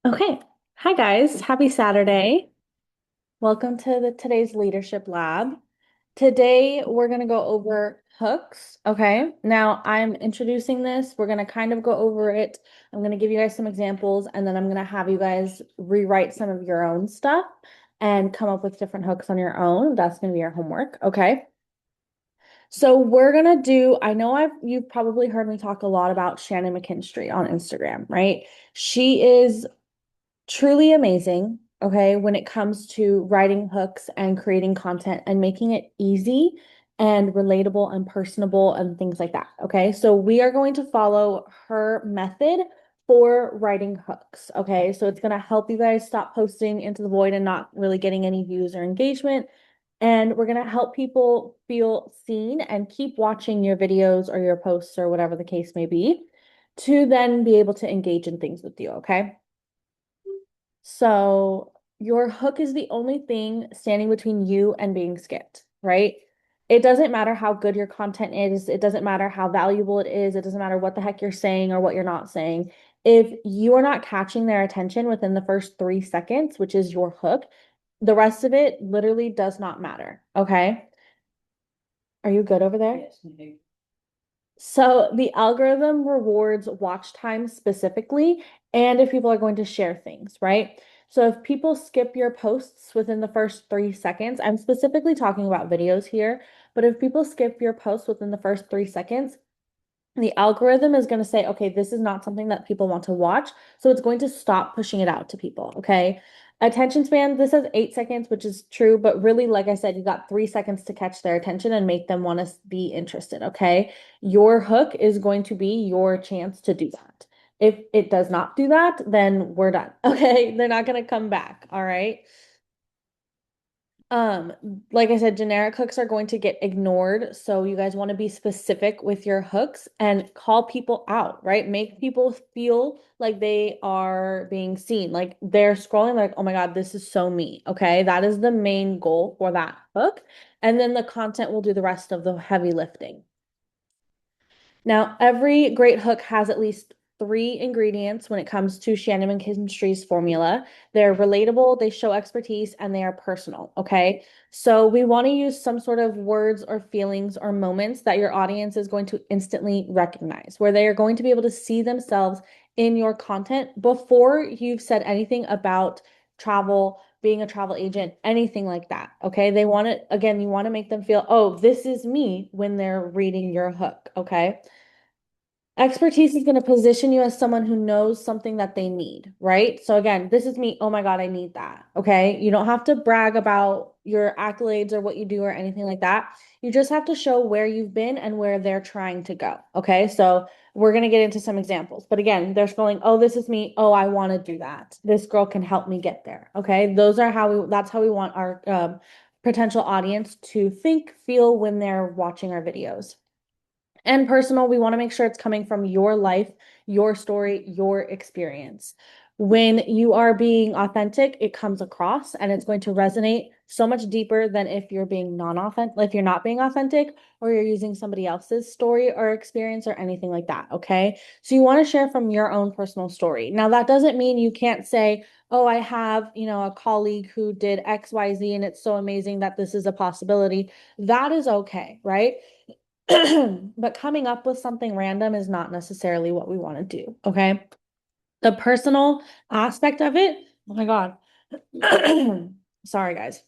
Okay. Hi guys. Happy Saturday. Welcome to the today's leadership lab. Today we're going to go over hooks. Okay. Now I'm introducing this. We're going to kind of go over it. I'm going to give you guys some examples and then I'm going to have you guys rewrite some of your own stuff and come up with different hooks on your own. That's going to be our homework. Okay. So we're gonna do, I know you've probably heard me talk a lot about Shannon Mckinstrie on Instagram, right? She is truly amazing, okay, when it comes to writing hooks and creating content and making it easy and relatable and personable and things like that. Okay, so we are going to follow her method for writing hooks. Okay, so it's going to help you guys stop posting into the void and not really getting any views or engagement. And we're going to help people feel seen and keep watching your videos or your posts or whatever the case may be to then be able to engage in things with you. Okay. So your hook is the only thing standing between you and being skipped, right? It doesn't matter how good your content is. It doesn't matter how valuable it is. It doesn't matter what the heck you're saying or what you're not saying. If you are not catching their attention within the first 3 seconds, which is your hook, the rest of it literally does not matter. Okay. Are you good over there? Yes. So the algorithm rewards watch time specifically, and if people are going to share things, right? So if people skip your posts within the first 3 seconds, I'm specifically talking about videos here, but if people skip your posts within the first 3 seconds, the algorithm is going to say, okay, this is not something that people want to watch. So it's going to stop pushing it out to people. Okay. Attention span, this says 8 seconds, which is true. But really, like I said, you got 3 seconds to catch their attention and make them want to be interested. Okay. Your hook is going to be your chance to do that. If it does not do that, then we're done. Okay. They're not going to come back. All right. Um, like I said, generic hooks are going to get ignored. So you guys want to be specific with your hooks and call people out, right? Make people feel like they are being seen, like they're scrolling, like, oh my God, this is so me. Okay. That is the main goal for that hook. And then the content will do the rest of the heavy lifting. Now, every great hook has at least 3 ingredients when it comes to Shannon and Kinstrie's formula. They're relatable, they show expertise, and they are personal. Okay. So we want to use some sort of words or feelings or moments that your audience is going to instantly recognize, where they are going to be able to see themselves in your content before you've said anything about travel, being a travel agent, anything like that. Okay. They want it, again, you want to make them feel, oh, this is me when they're reading your hook. Okay. Expertise is going to position you as someone who knows something that they need, right? So again, this is me. Oh my God, I need that. Okay. You don't have to brag about your accolades or what you do or anything like that. You just have to show where you've been and where they're trying to go. Okay. So we're going to get into some examples. But again, they're scrolling, oh, this is me. Oh, I want to do that. This girl can help me get there. Okay. That's how we want our potential audience to think, feel when they're watching our videos and personal. We want to make sure it's coming from your life, your story, your experience. When you are being authentic, it comes across and it's going to resonate so much deeper than if you're being non-authentic, if you're not being authentic or you're using somebody else's story or experience or anything like that. Okay. So you want to share from your own personal story. Now, that doesn't mean you can't say, oh, I have, a colleague who did XYZ and it's so amazing that this is a possibility. That is okay, right? But coming up with something random is not necessarily what we want to do. Okay. The personal aspect of it, oh my God. Sorry, guys.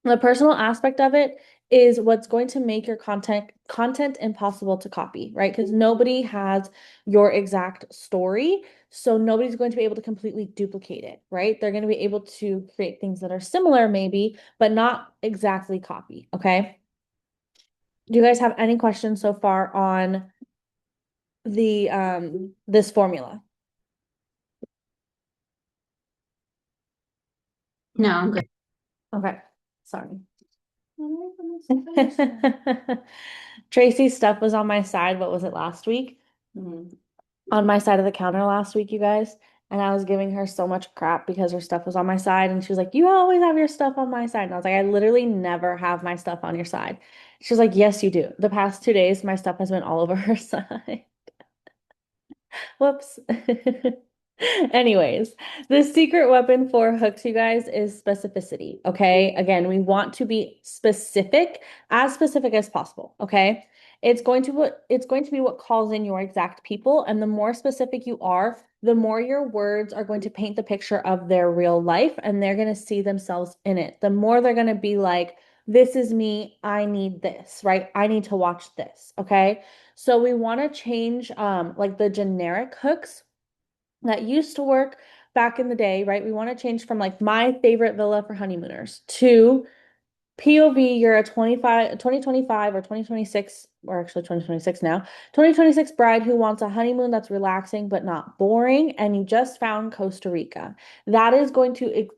The personal aspect of it is what's going to make your content impossible to copy, right? Because nobody has your exact story. So nobody's going to be able to completely duplicate it, right? They're going to be able to create things that are similar, maybe, but not exactly copy. Okay. Do you guys have any questions so far on the this formula? No, I'm good. Okay. Sorry. Tracy's stuff was on my side. What was it last week? Mhm. On my side of the counter last week, you guys. And I was giving her so much crap because her stuff was on my side. And she was like, you always have your stuff on my side. And I was like, I literally never have my stuff on your side. She was like, yes, you do. The past 2 days, my stuff has been all over her side. Whoops. Anyways, the secret weapon for hooks, you guys, is specificity. Okay. Again, we want to be specific as possible. Okay. It's going to be what calls in your exact people. And the more specific you are, the more your words are going to paint the picture of their real life and they're going to see themselves in it. The more they're going to be like, this is me, I need this, right? I need to watch this. Okay. So we want to change like the generic hooks that used to work back in the day, right? We want to change from like my favorite villa for honeymooners to POV, you're a 2025 or 2026, or actually 2026 now, 2026 bride who wants a honeymoon that's relaxing but not boring, and you just found Costa Rica. That is going to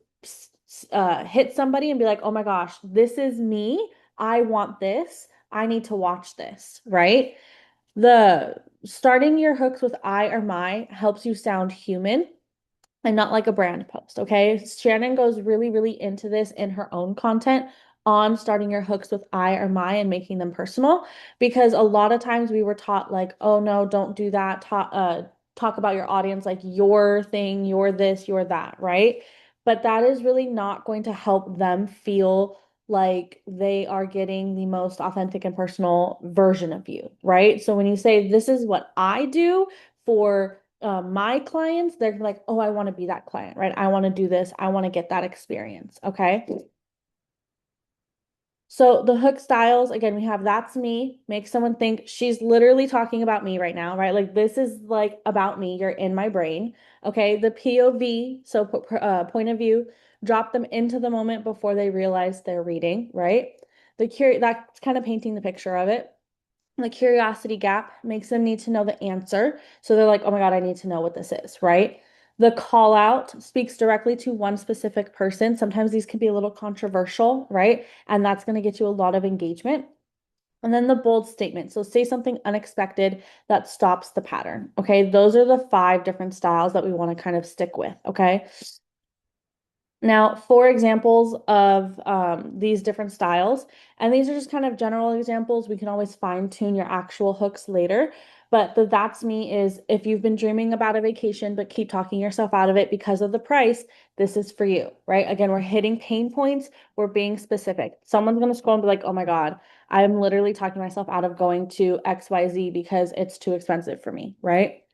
hit somebody and be like, oh my gosh, this is me. I want this. I need to watch this, right? The starting your hooks with I or my helps you sound human and not like a brand post. Okay. Shannon goes really, really into this in her own content on starting your hooks with I or my and making them personal because a lot of times we were taught like, oh no, don't do that. Talk about your audience like your thing, you're this, you're that, right? But that is really not going to help them feel like they are getting the most authentic and personal version of you, right? So when you say this is what I do for my clients, they're like, oh, I want to be that client, right? I want to do this. I want to get that experience. Okay. So the hook styles, again, we have that's me, make someone think she's literally talking about me right now, right? Like this is like about me. You're in my brain. Okay. The POV, so point of view, drop them into the moment before they realize they're reading, right? That's kind of painting the picture of it. The curiosity gap makes them need to know the answer. So they're like, oh my God, I need to know what this is, right? The call out speaks directly to one specific person. Sometimes these can be a little controversial, right? And that's going to get you a lot of engagement. And then the bold statement. So say something unexpected that stops the pattern. Okay. Those are the 5 different styles that we want to kind of stick with. Okay. Now, for examples of these different styles, and these are just kind of general examples, we can always fine tune your actual hooks later. But the that's me is if you've been dreaming about a vacation but keep talking yourself out of it because of the price, this is for you, right? Again, we're hitting pain points, we're being specific. Someone's going to scroll and be like, oh my God, I'm literally talking myself out of going to XYZ because it's too expensive for me, right?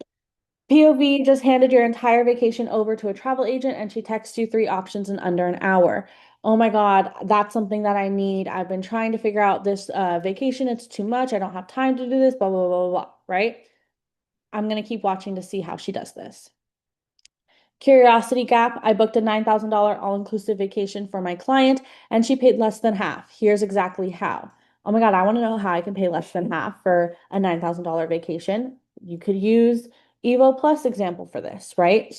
POV just handed your entire vacation over to a travel agent and she texts you 3 options in under an hour. Oh my God, that's something that I need. I've been trying to figure out this vacation. It's too much. I don't have time to do this, blah, blah, blah, blah, blah, right? I'm going to keep watching to see how she does this. Curiosity gap. I booked a $9,000 all-inclusive vacation for my client and she paid less than half. Here's exactly how. Oh my God, I want to know how I can pay less than half for a $9,000 vacation. You could use Evo Plus example for this, right?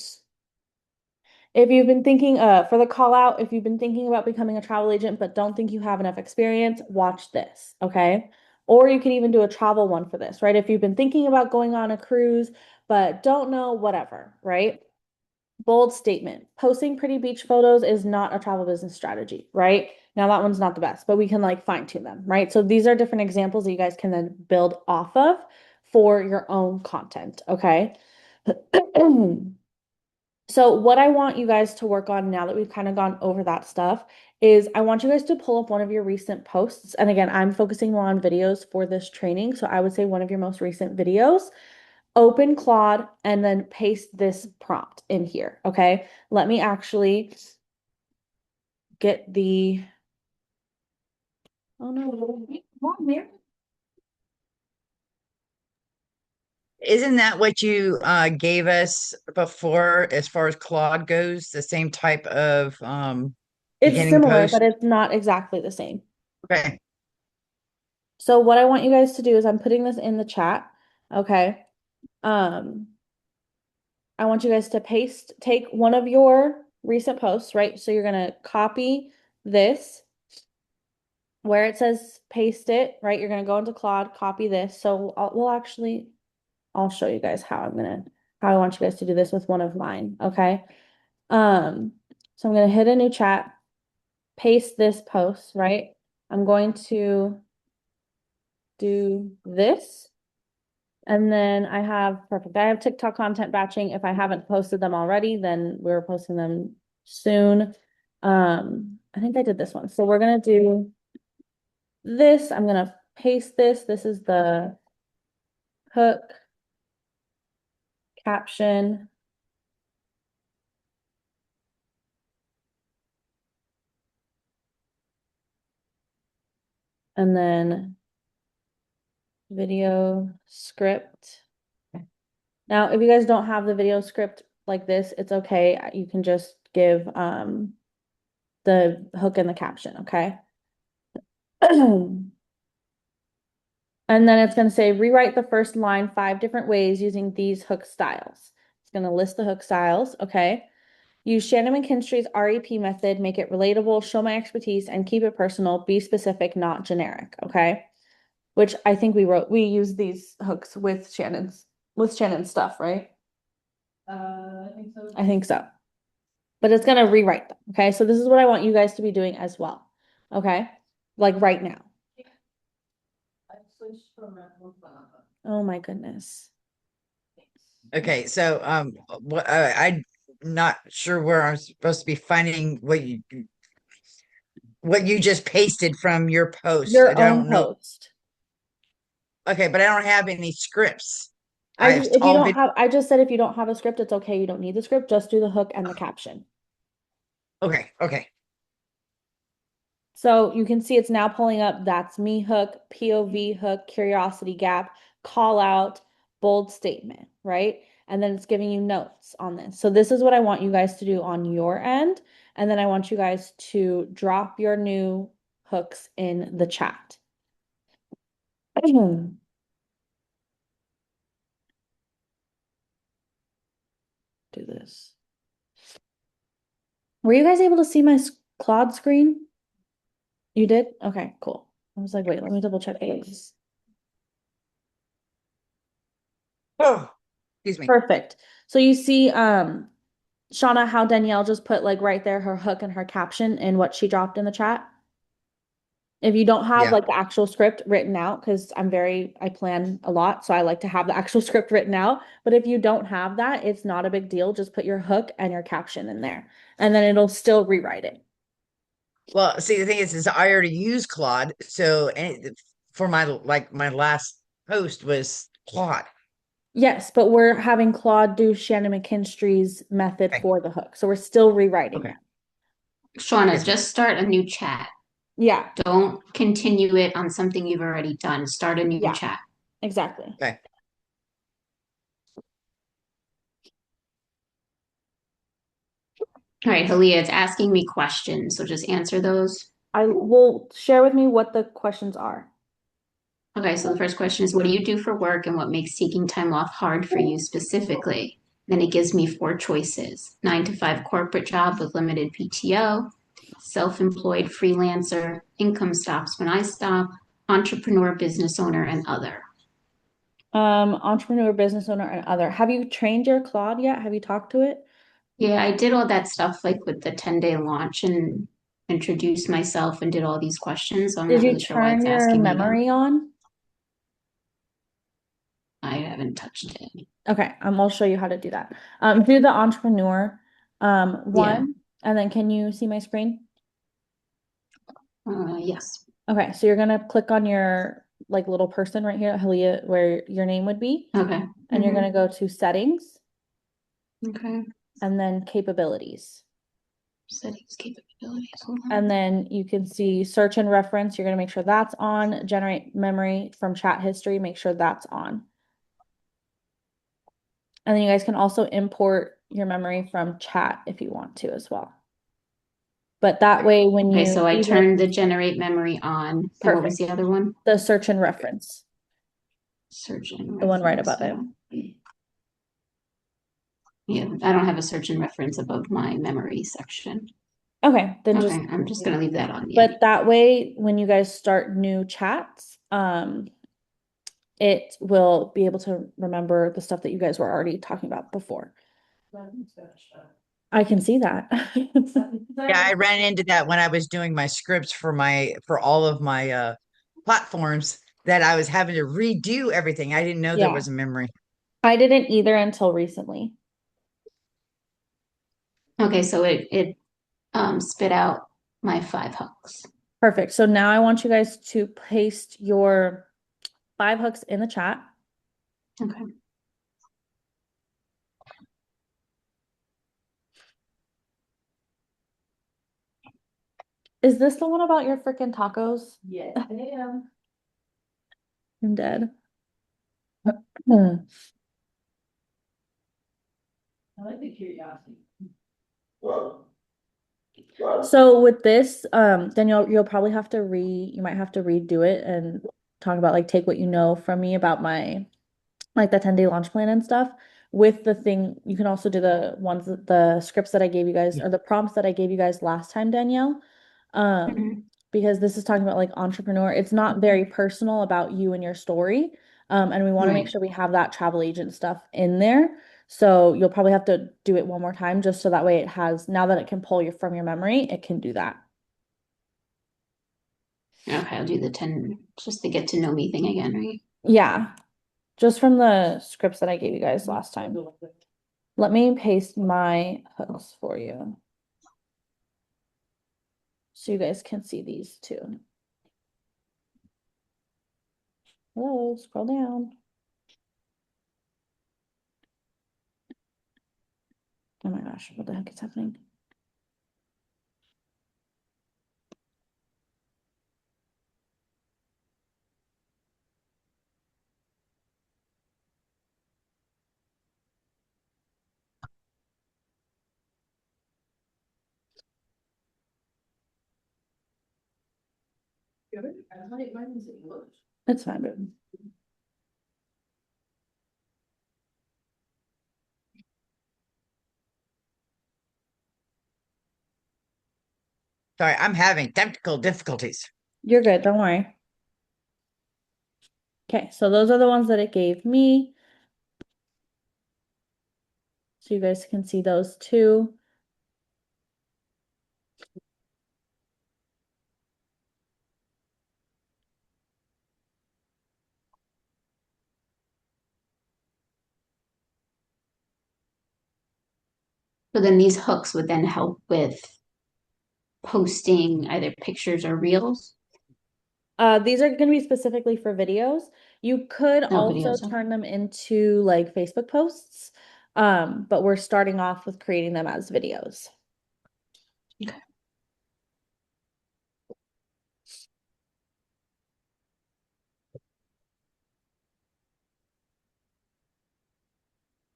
If you've been thinking, for the call out, if you've been thinking about becoming a travel agent but don't think you have enough experience, watch this, okay? Or you can even do a travel one for this, right? If you've been thinking about going on a cruise but don't know, whatever, right? Bold statement. Posting pretty beach photos is not a travel business strategy, right? Now that one's not the best, but we can like fine tune them, right? So these are different examples that you guys can then build off of for your own content, okay? So what I want you guys to work on now that we've kind of gone over that stuff is I want you guys to pull up one of your recent posts. And again, I'm focusing more on videos for this training. So I would say one of your most recent videos, open Claude and then paste this prompt in here. Okay. Let me actually get oh no. Come on, Mary. Isn't that what you gave us before as far as Claude goes? The same type of It's beginning similar, but post? it's not exactly the same. Okay. So what I want you guys to do is I'm putting this in the chat. Okay. Um, I want you guys to take one of your recent posts, right? So you're going to copy this where it says paste it, right? You're going to go into Claude, copy this. So I'll show you guys how I want you guys to do this with one of mine. Okay. Um, so I'm going to hit a new chat, paste this post, right? I'm going to do this. And then perfect. I have TikTok content batching. If I haven't posted them already, then we're posting them soon. I think I did this one. So we're gonna do this. I'm gonna paste this. This is the hook caption. And then video script. Now, if you guys don't have the video script like this, it's okay. You can just give the hook and the caption, okay? And then it's going to say rewrite the first line 5 different ways using these hook styles. It's going to list the hook styles, okay? Use Shannon Mckinstrie's REP method, make it relatable, show my expertise, and keep it personal. Be specific, not generic, okay? Which I think we use these hooks with Shannon's stuff, right? I think so. I think so. But it's gonna rewrite them, okay? So this is what I want you guys to be doing as well, okay? Like right now. Oh my goodness. Okay, so what I'm not sure where I'm supposed to be finding what you just pasted from your post. I Your own don't know. post. Okay, but I don't have any scripts. I I just have if you all don't been have I just said if you don't have a script, it's okay. You don't need the script. Just do the hook and the caption. okay, okay. So you can see it's now pulling up that's me hook, POV hook, curiosity gap, call out, bold statement, right? And then it's giving you notes on this. So this is what I want you guys to do on your end. And then I want you guys to drop your new hooks in the chat. Do this. Were you guys able to see my Claude screen? You did? Okay, cool. I was like, wait, let me double check this. Oh, excuse me. Perfect. So you see, Shauna, how Danielle just put like right there her hook and her caption and what she dropped in the chat. If you don't have Yeah. like the actual script written out, because I plan a lot, so I like to have the actual script written out. But if you don't have that, it's not a big deal. Just put your hook and your caption in there, and then it'll still rewrite it. Well, see, the thing is I already use Claude, so for my last post was Claude. Yes, but we're having Claude do Shannon McKinstrie's method Okay, for the hook, so we're still rewriting okay. them. Shauna, Yes, ma'am. just start a new chat. Yeah, Don't continue it on something you've already done. Start a new yeah, chat. exactly. Okay. All right, Halia, it's asking me questions, so just answer those. I will share with me what the questions are. Okay, so the first question is, what do you do for work and what makes taking time off hard for you specifically? Then it gives me 4 choices: 9 to 5 corporate job with limited PTO, self-employed freelancer, income stops when I stop, entrepreneur, business owner, and other. Entrepreneur, business owner, and other. Have you trained your Claude yet? Have you talked to it? Yeah, I did all that stuff like with the 10-day launch and introduced myself and did all these questions. So I'm Did not you really sure why turn it's your asking me again. memory on? I haven't touched it. Okay, I'll show you how to do that. Do the entrepreneur Yeah. one, and then can you see my screen? Yes. Okay, so you're gonna click on your like little person right here, Halia, where your name would be, Okay. and you're gonna go to settings Okay. and then capabilities. Settings, capabilities. Hold on. And then you can see search and reference. You're gonna make sure that's on. Generate memory from chat history, make sure that's on. And then you guys can also import your memory from chat if you want to as well. But that way, when Okay, you so I do this, turned the generate memory on. And what was perfect. the other one? The search and reference, Search and the one right reference. above it. Yeah, I don't have a search and reference above my memory section. Okay, then just, Okay, I'm just gonna leave that on. Yeah. but that way, when you guys start new chats, it will be able to remember the stuff that you guys were already talking about before. I can see that. Yeah, I ran into that when I was doing my scripts for all of my platforms. that I was having to redo everything. I didn't know there Yeah. was a memory. I didn't either until recently. Okay, so it spit out my 5 hooks. Perfect. So now I want you guys to paste your 5 hooks in the chat. Okay. Is this the one about your freaking tacos? Yes, I am. I'm dead. Hmm. I like the curiosity. So with this, Danielle, you'll probably have to you might have to redo it and talk about like take what you know from me about my like the 10-day launch plan and stuff. With the thing, you can also do the scripts that I gave you guys or the prompts that I gave you guys last time, Danielle. Mhm. Because this is talking about like entrepreneur. It's not very personal about you and your story. And we want to make Right. sure we have that travel agent stuff in there. So you'll probably have to do it one more time just so that way it has, now that it can pull you from your memory, it can do that. Okay, I'll do the 10 just to get to know me thing again, right? Yeah, just from the scripts that I gave you guys last time. Let me paste my hooks for you so you guys can see these too. Hello, scroll down. Oh my gosh, what the heck is happening? Mine is English. It's fine, babe. Sorry, I'm having technical difficulties. You're good, don't worry. Okay, so those are the ones that it gave me. So you guys can see those too. So then these hooks would then help with posting either pictures or reels. These are going to be specifically for videos. You could No also videos. Okay. turn them into like Facebook posts. But we're starting off with creating them as videos. Okay.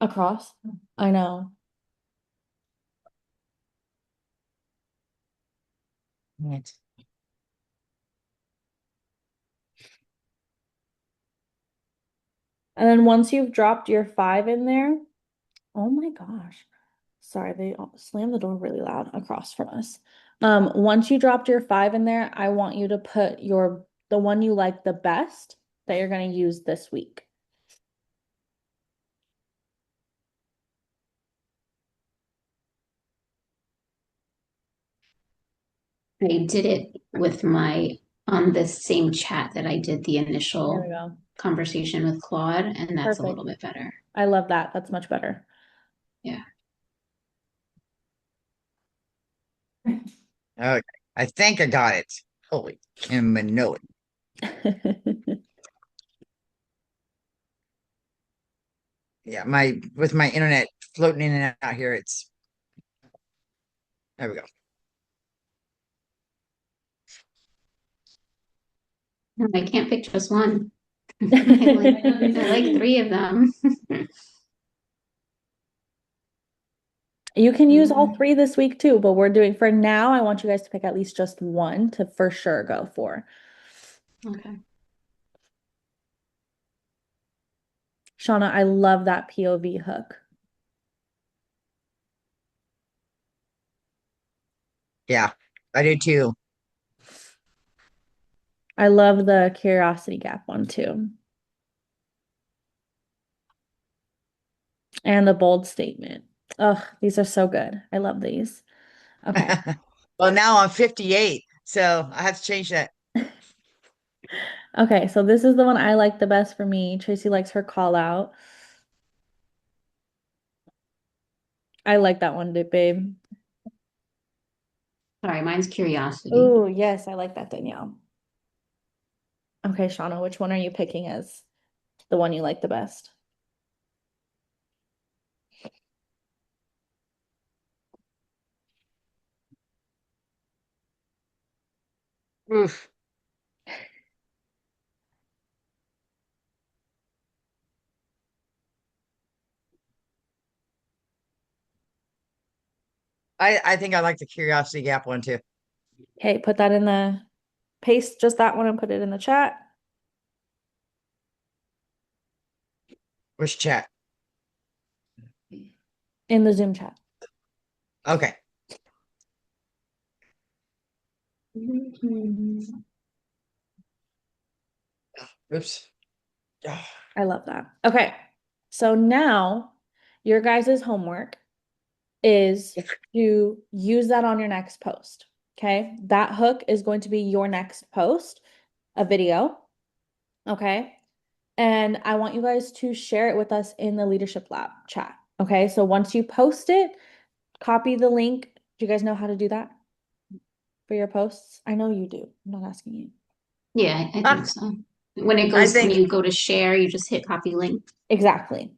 Across? I know. Right. And then once you've dropped your 5 in there, oh my gosh. Sorry, they slammed the door really loud across from us. Once you dropped your 5 in there, I want you to put the one you like the best that you're going to use this week. I did it with my on this same chat that I did the There we initial go. conversation with Claude, and that's a Perfect. little bit better. I love that. That's much better. Yeah. Okay. I think I got it. Holy cannoli. Yeah, my with my internet floating in and out here, it's there we go. No, I can't pick just one. I like 3 of them. You can use all Mhm. 3 this week too, but we're doing for now, I want you guys to pick at least just one to for sure go for. Okay. Shauna, I love that POV hook. Yeah, I do too. I love the curiosity gap one too. And the bold statement. Ugh, these are so good. I love these. Okay. Well, now I'm 58, so I have to change that. Okay, so this is the one I like the best for me. Tracy likes her call out. I like that one, babe. Sorry, mine's curiosity. Oh, yes, I like that, Danielle. Okay, Shauna, which one are you picking as the one you like the best? Oof. I think I like the Curiosity Gap one too. Okay, put that in the paste just that one and put it in the chat, Which chat? in the Zoom chat. Okay. Oops. Ah, I love that. Okay, so now your guys' homework is to use that on your next post. Okay, that hook is going to be your next post, a video. Okay, and I want you guys to share it with us in the Leadership Lab chat. Okay, so once you post it, copy the link. Do you guys know how to do that for your posts? I know you do. I'm not asking you. Yeah, I think ah, so. When it I goes, when think you go to share, you just hit copy link. Exactly.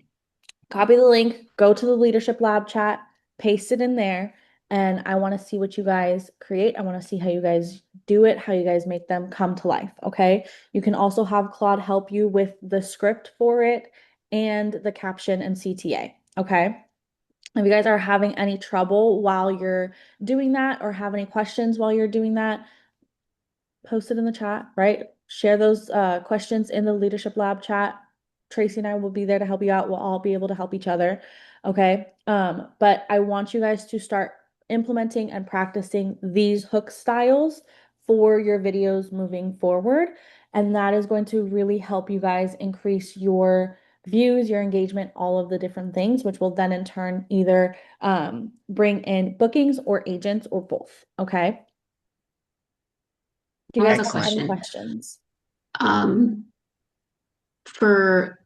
Copy the link, go to the Leadership Lab chat, paste it in there, and I want to see what you guys create. I want to see how you guys do it, how you guys make them come to life. Okay. You can also have Claude help you with the script for it and the caption and CTA. Okay. If you guys are having any trouble while you're doing that or have any questions while you're doing that, post it in the chat, right? Share those questions in the Leadership Lab chat. Tracy and I will be there to help you out. We'll all be able to help each other. Okay. But I want you guys to start implementing and practicing these hook styles for your videos moving forward. And that is going to really help you guys increase your views, your engagement, all of the different things, which will then in turn either bring in bookings or agents or both. Okay. Do you I guys have a have excellent. any question. questions? Um, for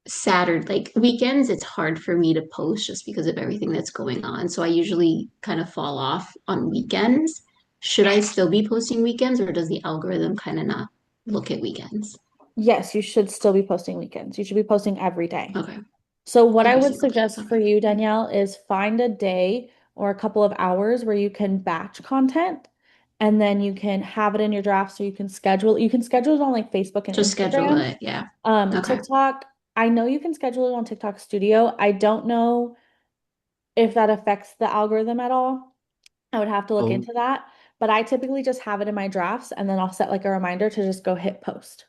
Saturday, like weekends, it's hard for me to post just because of everything that's going on. So I usually kind of fall off on weekends. Should I still be posting weekends, or does the algorithm kind of not look at weekends? Yes, you should still be posting weekends. You should be posting every day. Okay, So what I every would single day. suggest for Okay. you, Danielle, is find a day or a couple of hours where you can batch content and then you can have it in your draft so you can schedule it on like Facebook and Just schedule Instagram. it. Yeah. Okay. TikTok, I know you can schedule it on TikTok Studio. I don't know if that affects the algorithm at all. I would have to look Oh. into that, but I typically just have it in my drafts and then I'll set like a reminder to just go hit post.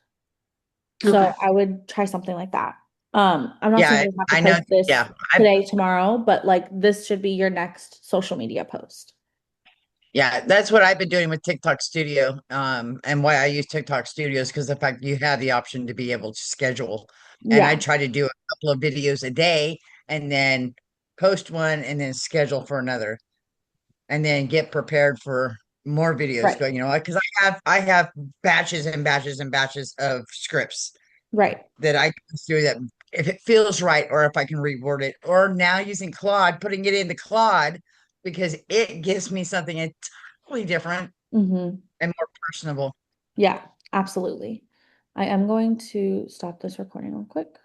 So Okay. I would try something like that. I'm not saying Yeah, you have to I know. post this Yeah, I today, tomorrow, but like this should be your next social media post. yeah, that's what I've been doing with TikTok Studio. And why I use TikTok Studio is because the fact you have the option to be able to schedule. And I Yeah, try to do a couple of videos a day and then post one and then schedule for another and then get prepared for more videos right, going, because I have batches and batches and batches of scripts right. that I go through that if it feels right or if I can reword it, or now using Claude, putting it into Claude because it gives me something entirely different Hmm. and more personable. Yeah, absolutely. I am going to stop this recording real quick.